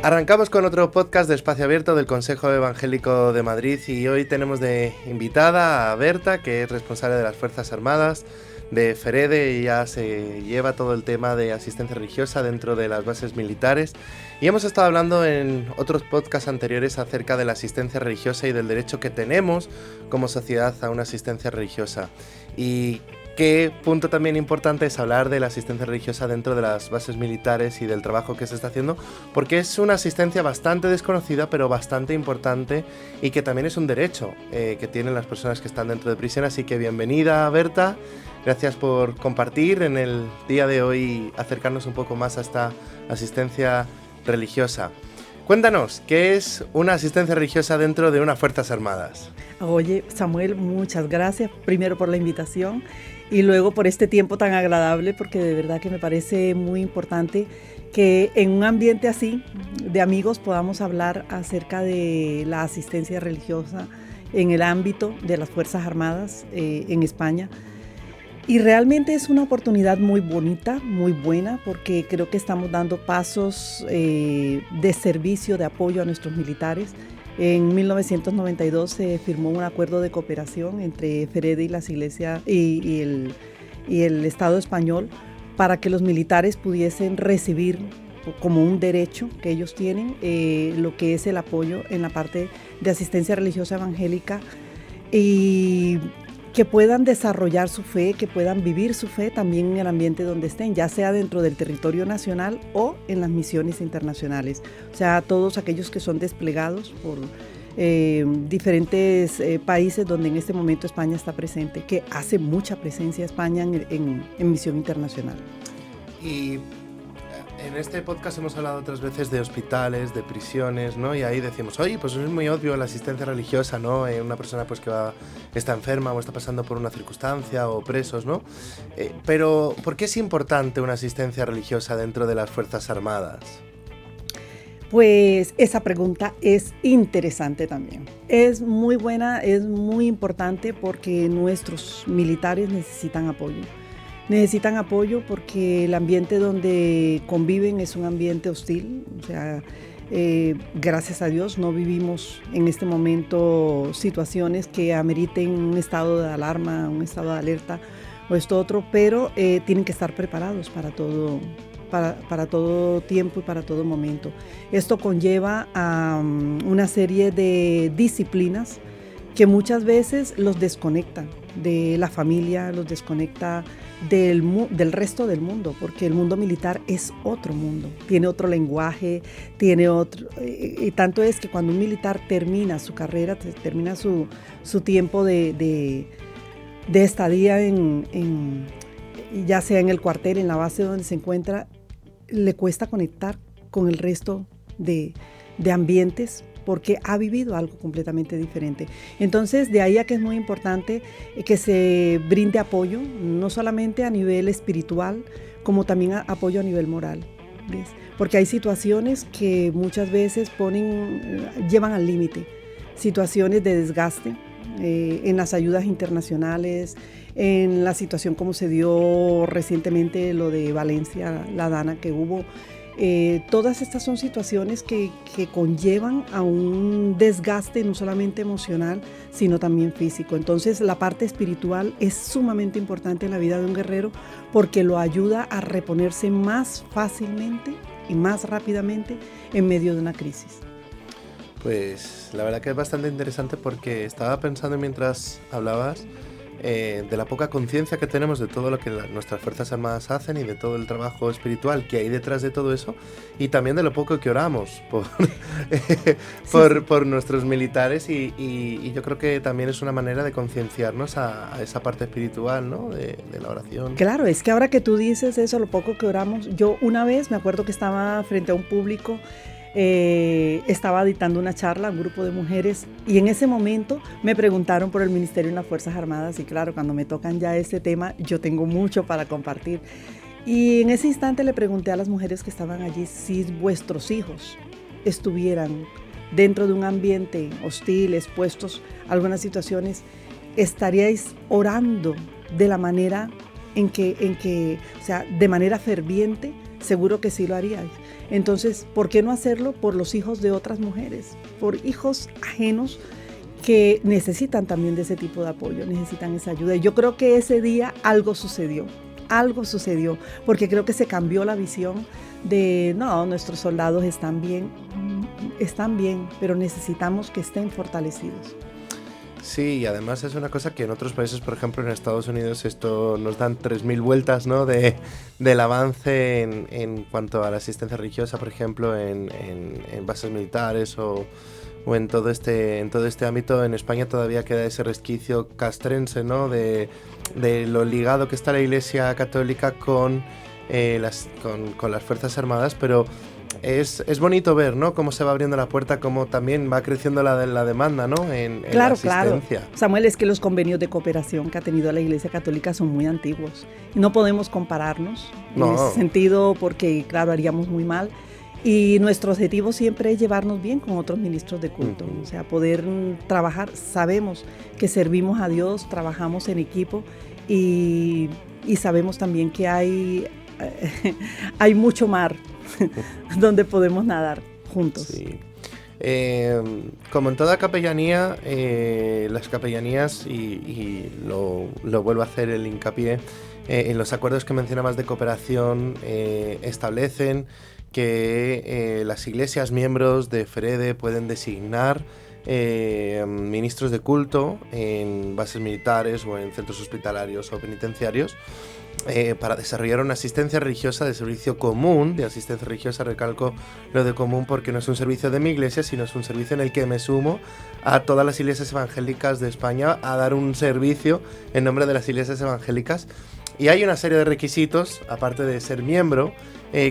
Arrancamos con otro podcast de Espacio Abierto del Consejo Evangélico de Madrid y hoy tenemos de invitada a Berta, que es responsable de las Fuerzas Armadas de FEREDE y ya se lleva todo el tema de asistencia religiosa dentro de las bases militares. Y hemos estado hablando en otros podcasts anteriores acerca de la asistencia religiosa y del derecho que tenemos como sociedad a una asistencia religiosa. Y qué punto también importante es hablar de la asistencia religiosa dentro de las bases militares y del trabajo que se está haciendo, porque es una asistencia bastante desconocida, pero bastante importante y que también es un derecho que tienen las personas que están dentro de prisión. Así que bienvenida, Berta. Gracias por compartir en el día de hoy, acercarnos un poco más a esta asistencia religiosa. Cuéntanos, ¿qué es una asistencia religiosa dentro de unas Fuerzas Armadas? Oye, Samuel, muchas gracias, primero por la invitación y luego por este tiempo tan agradable, porque de verdad que me parece muy importante que en un ambiente así de amigos podamos hablar acerca de la asistencia religiosa en el ámbito de las Fuerzas Armadas en España. Y realmente es una oportunidad muy bonita, muy buena, porque creo que estamos dando pasos de servicio, de apoyo a nuestros militares. En 1992 se firmó un acuerdo de cooperación entre FEREDE y las iglesias y el Estado español para que los militares pudiesen recibir como un derecho que ellos tienen lo que es el apoyo en la parte de asistencia religiosa evangélica y que puedan desarrollar su fe, que puedan vivir su fe también en el ambiente donde estén, ya sea dentro del territorio nacional o en las misiones internacionales. O sea, todos aquellos que son desplegados por diferentes países donde en este momento España está presente, que hace mucha presencia España en misión internacional. Y en este podcast hemos hablado otras veces de hospitales, de prisiones, ¿no? Y ahí decimos, oye, pues es muy obvio la asistencia religiosa, ¿no? Una persona pues que está enferma o está pasando por una circunstancia o presos, ¿no? Pero, ¿por qué es importante una asistencia religiosa dentro de las Fuerzas Armadas? Pues esa pregunta es interesante también. Es muy buena, es muy importante porque nuestros militares necesitan apoyo. Necesitan apoyo porque el ambiente donde conviven es un ambiente hostil, o sea, gracias a Dios no vivimos en este momento situaciones que ameriten un estado de alarma, un estado de alerta o esto otro, pero tienen que estar preparados para todo tiempo y para todo momento. Esto conlleva a una serie de disciplinas que muchas veces los desconectan de la familia, los desconecta del resto del mundo, porque el mundo militar es otro mundo, tiene otro lenguaje, tiene otro, y tanto es que cuando un militar termina su carrera, termina su tiempo de estadía ya sea en el cuartel, en la base donde se encuentra, le cuesta conectar con el resto de ambientes porque ha vivido algo completamente diferente. Entonces, de ahí a que es muy importante que se brinde apoyo, no solamente a nivel espiritual, como también apoyo a nivel moral, ¿ves? Porque hay situaciones que muchas veces llevan al límite, situaciones de desgaste en las ayudas internacionales, en la situación como se dio recientemente lo de Valencia, la Dana que hubo. Todas estas son situaciones que conllevan a un desgaste no solamente emocional, sino también físico. Entonces, la parte espiritual es sumamente importante en la vida de un guerrero porque lo ayuda a reponerse más fácilmente y más rápidamente en medio de una crisis. Pues la verdad que es bastante interesante porque estaba pensando mientras hablabas de la poca conciencia que tenemos de todo lo que nuestras Fuerzas Armadas hacen y de todo el trabajo espiritual que hay detrás de todo eso, y también de lo poco que oramos por nuestros militares y yo creo que también es una manera de concienciarnos a esa parte espiritual, ¿no? de la oración. Claro, es que ahora que tú dices eso, lo poco que oramos, yo una vez me acuerdo que estaba frente a un público, estaba dictando una charla a un grupo de mujeres y en ese momento me preguntaron por el Ministerio en las Fuerzas Armadas y claro, cuando me tocan ya este tema, yo tengo mucho para compartir. Y en ese instante le pregunté a las mujeres que estaban allí si vuestros hijos estuvieran dentro de un ambiente hostil, expuestos a algunas situaciones, ¿estaríais orando de la manera en que, o sea, de manera ferviente seguro que sí lo haríais. Entonces, ¿por qué no hacerlo por los hijos de otras mujeres? Por hijos ajenos que necesitan también de ese tipo de apoyo, necesitan esa ayuda. Y yo creo que ese día algo sucedió, porque creo que se cambió la visión de, no, nuestros soldados están bien, pero necesitamos que estén fortalecidos. Sí, y además es una cosa que en otros países, por ejemplo en Estados Unidos, esto nos dan 3000 vueltas, ¿no? Del avance en cuanto a la asistencia religiosa, por ejemplo, en bases militares o en todo este ámbito. En España todavía queda ese resquicio castrense, ¿no? De lo ligado que está la Iglesia Católica con las Fuerzas Armadas, pero es bonito ver, ¿no? Cómo se va abriendo la puerta, cómo también va creciendo la demanda, ¿no? En la asistencia. Claro. Samuel, es que los convenios de cooperación que ha tenido la Iglesia Católica son muy antiguos. Y no podemos compararnos en ese sentido porque, claro, haríamos muy mal. Y nuestro objetivo siempre es llevarnos bien con otros ministros de culto. O sea, poder trabajar. Sabemos que servimos a Dios, trabajamos en equipo y sabemos también que hay mucho mar donde podemos nadar juntos. Sí. Como en toda capellanía, las capellanías, y lo vuelvo a hacer el hincapié, en los acuerdos que mencionabas de cooperación, establecen que las iglesias miembros de FEREDE pueden designar ministros de culto en bases militares o en centros hospitalarios o penitenciarios para desarrollar una asistencia religiosa de servicio común, de asistencia religiosa, recalco lo de común porque no es un servicio de mi iglesia, sino es un servicio en el que me sumo a todas las iglesias evangélicas de España a dar un servicio en nombre de las iglesias evangélicas. Y hay una serie de requisitos, aparte de ser miembro.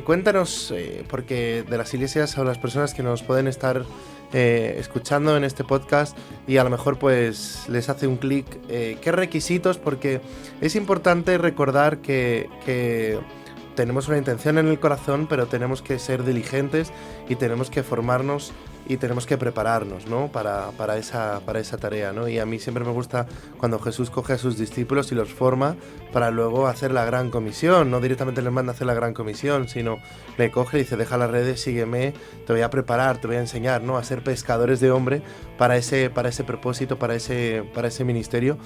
Cuéntanos, porque de las iglesias o las personas que nos pueden estar escuchando en este podcast y a lo mejor pues les hace un clic, ¿qué requisitos? Porque es importante recordar que tenemos una intención en el corazón, pero tenemos que ser diligentes y tenemos que formarnos y tenemos que prepararnos, ¿no? para esa tarea, ¿no? Y a mí siempre me gusta cuando Jesús coge a sus discípulos y los forma para luego hacer la gran comisión. No directamente les manda a hacer la gran comisión, sino le coge y dice, deja las redes, sígueme, te voy a preparar, te voy a enseñar, ¿no? A ser pescadores de hombre para ese propósito, para ese ministerio.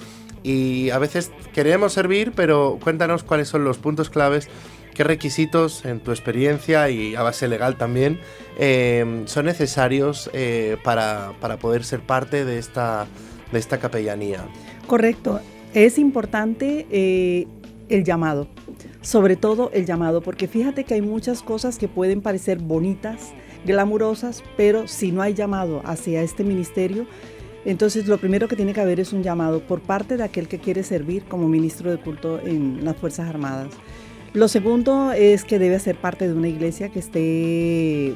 Y a veces queremos servir, pero cuéntanos cuáles son los puntos claves. ¿Qué requisitos, en tu experiencia y a base legal también, son necesarios para poder ser parte de esta capellanía? Correcto. Es importante el llamado, sobre todo el llamado, porque fíjate que hay muchas cosas que pueden parecer bonitas, glamurosas, pero si no hay llamado hacia este ministerio, entonces lo primero que tiene que haber es un llamado por parte de aquel que quiere servir como ministro de culto en las Fuerzas Armadas. Lo segundo es que debe ser parte de una iglesia que esté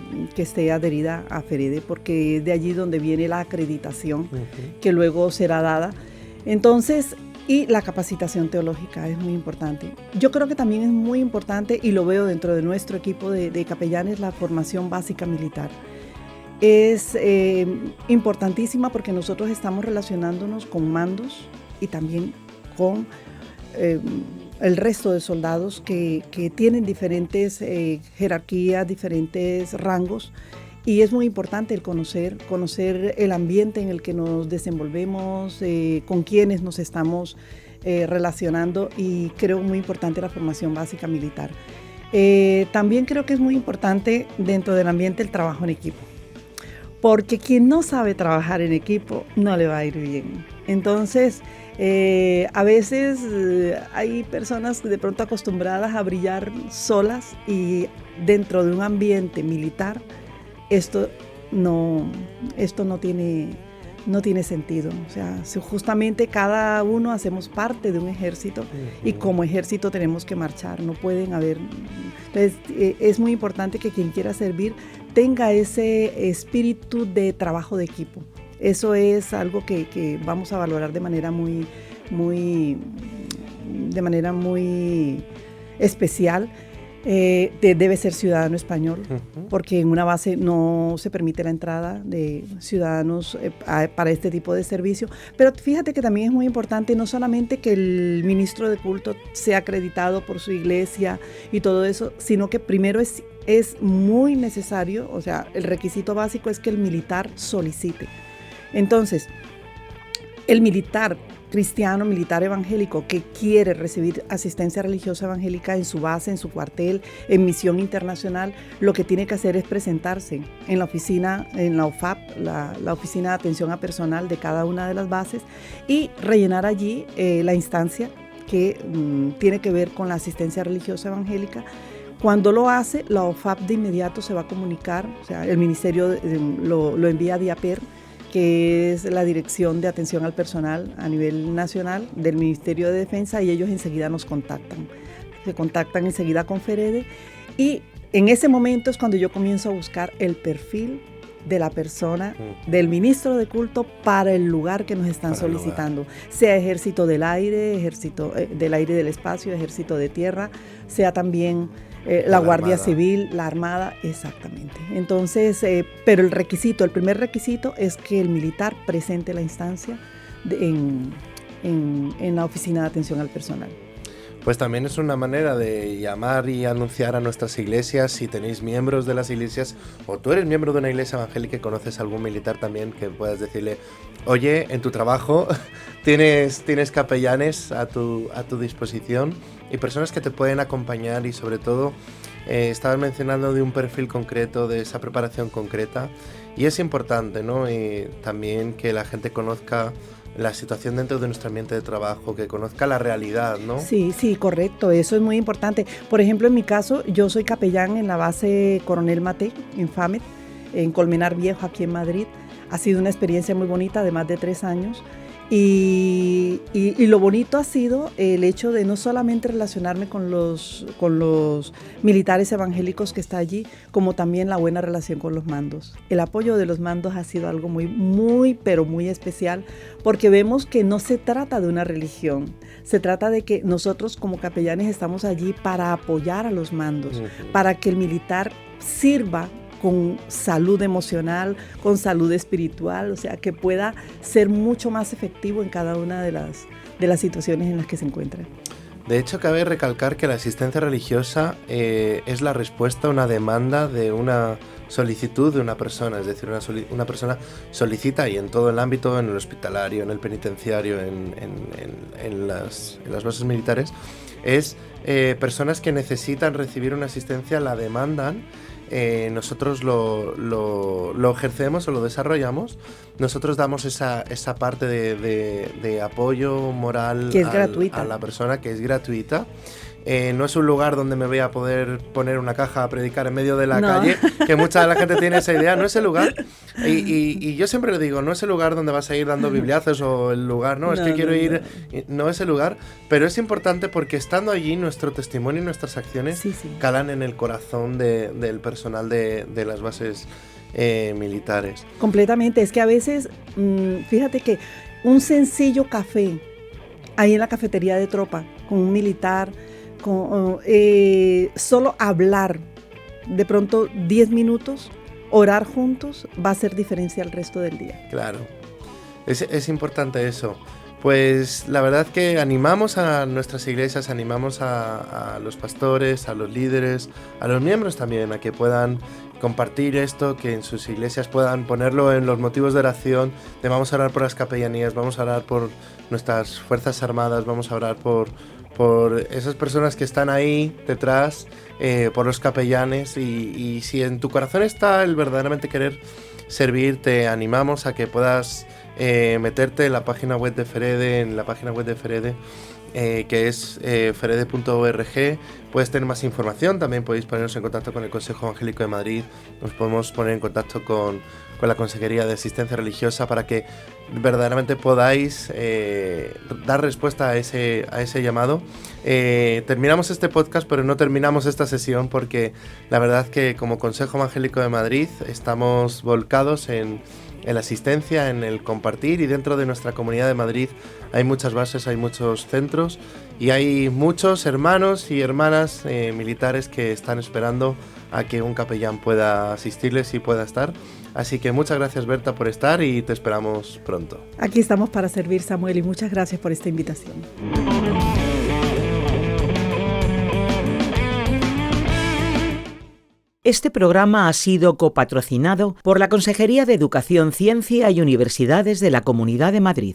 adherida a FEREDE, porque es de allí donde viene la acreditación que luego será dada. Entonces, y la capacitación teológica es muy importante. Yo creo que también es muy importante, y lo veo dentro de nuestro equipo de capellanes, la formación básica militar. Es importantísima porque nosotros estamos relacionándonos con mandos y también con el resto de soldados que tienen diferentes jerarquías, diferentes rangos, y es muy importante el conocer el ambiente en el que nos desenvolvemos, con quienes nos estamos relacionando, y creo muy importante la formación básica militar. También creo que es muy importante dentro del ambiente el trabajo en equipo, porque quien no sabe trabajar en equipo no le va a ir bien. Entonces, a veces hay personas de pronto acostumbradas a brillar solas, y dentro de un ambiente militar esto no tiene sentido. O sea, justamente cada uno hacemos parte de un ejército y como ejército tenemos que marchar, no pueden haber. Entonces, es muy importante que quien quiera servir tenga ese espíritu de trabajo de equipo. Eso es algo que vamos a valorar de manera muy especial. Debe ser ciudadano español, porque en una base no se permite la entrada de ciudadanos para este tipo de servicio. Pero fíjate que también es muy importante no solamente que el ministro de culto sea acreditado por su iglesia y todo eso, sino que primero es muy necesario, o sea, el requisito básico es que el militar solicite. Entonces, el militar cristiano, militar evangélico que quiere recibir asistencia religiosa evangélica en su base, en su cuartel, en misión internacional, lo que tiene que hacer es presentarse en la oficina, en la OFAP, la oficina de atención a personal de cada una de las bases, y rellenar allí la instancia que tiene que ver con la asistencia religiosa evangélica. Cuando lo hace, la OFAP de inmediato se va a comunicar, o sea, el ministerio lo envía a DIAPER, que es la Dirección de Atención al Personal a nivel nacional del Ministerio de Defensa, y ellos enseguida nos contactan. Se contactan enseguida con FEREDE, y en ese momento es cuando yo comienzo a buscar el perfil de la persona, del ministro de culto para el lugar que nos están solicitando, sea ejército del aire, ejército del aire y del espacio, ejército de tierra, sea también la Guardia Civil, la Armada, exactamente. Entonces, pero el primer requisito es que el militar presente la instancia en la oficina de atención al personal. Pues también es una manera de llamar y anunciar a nuestras iglesias, si tenéis miembros de las iglesias o tú eres miembro de una iglesia evangélica y conoces a algún militar también, que puedas decirle, oye, en tu trabajo tienes capellanes a tu disposición y personas que te pueden acompañar, y sobre todo estabas mencionando de un perfil concreto, de esa preparación concreta, y es importante, ¿no? También que la gente conozca la situación dentro de nuestro ambiente de trabajo, que conozca la realidad, ¿no? Sí, correcto, eso es muy importante. Por ejemplo, en mi caso, yo soy capellán en la base Coronel Maté, en FAMED, en Colmenar Viejo, aquí en Madrid. Ha sido una experiencia muy bonita de más de 3 años. Y lo bonito ha sido el hecho de no solamente relacionarme con los militares evangélicos que está allí, como también la buena relación con los mandos. El apoyo de los mandos ha sido algo muy, pero muy especial, porque vemos que no se trata de una religión, se trata de que nosotros como capellanes estamos allí para apoyar a los mandos, para que el militar sirva con salud emocional, con salud espiritual, o sea, que pueda ser mucho más efectivo en cada una de las situaciones en las que se encuentra. De hecho, cabe recalcar que la asistencia religiosa es la respuesta a una demanda de una solicitud de una persona, es decir, una persona solicita, y en todo el ámbito, en el hospitalario, en el penitenciario, en las bases militares, es personas que necesitan recibir una asistencia, la demandan. Nosotros lo ejercemos o lo desarrollamos. Nosotros damos esa parte de apoyo moral que es gratuita a la persona, que es gratuita. No es un lugar donde me voy a poder poner una caja a predicar en medio de la calle, que mucha de la gente tiene esa idea. No es el lugar, y yo siempre le digo, no es el lugar donde vas a ir dando bibliazos, o el lugar, es que quiero ir, no es el lugar, pero es importante porque estando allí nuestro testimonio y nuestras acciones calan en el corazón del personal de las bases militares. Completamente, es que a veces, fíjate que un sencillo café ahí en la cafetería de tropa con un militar, solo hablar de pronto 10 minutos, orar juntos, va a hacer diferencia el resto del día. Claro, es importante eso. Pues la verdad que animamos a nuestras iglesias, animamos a los pastores, a los líderes, a los miembros también, a que puedan compartir esto, que en sus iglesias puedan ponerlo en los motivos de oración, de vamos a orar por las capellanías, vamos a orar por nuestras fuerzas armadas, vamos a orar por esas personas que están ahí detrás, por los capellanes, y si en tu corazón está el verdaderamente querer servir, te animamos a que puedas meterte en la página web de FEREDE, que es ferede.org. Puedes tener más información, también podéis poneros en contacto con el Consejo Evangélico de Madrid, nos podemos poner en contacto con la Consejería de Asistencia Religiosa para que verdaderamente podáis dar respuesta a ese llamado. Terminamos este podcast, pero no terminamos esta sesión, porque la verdad que como Consejo Evangélico de Madrid estamos volcados en la asistencia, en el compartir, y dentro de nuestra Comunidad de Madrid hay muchas bases, hay muchos centros y hay muchos hermanos y hermanas militares que están esperando a que un capellán pueda asistirles y pueda estar. Así que muchas gracias, Berta, por estar, y te esperamos pronto. Aquí estamos para servir, Samuel, y muchas gracias por esta invitación. Este programa ha sido copatrocinado por la Consejería de Educación, Ciencia y Universidades de la Comunidad de Madrid.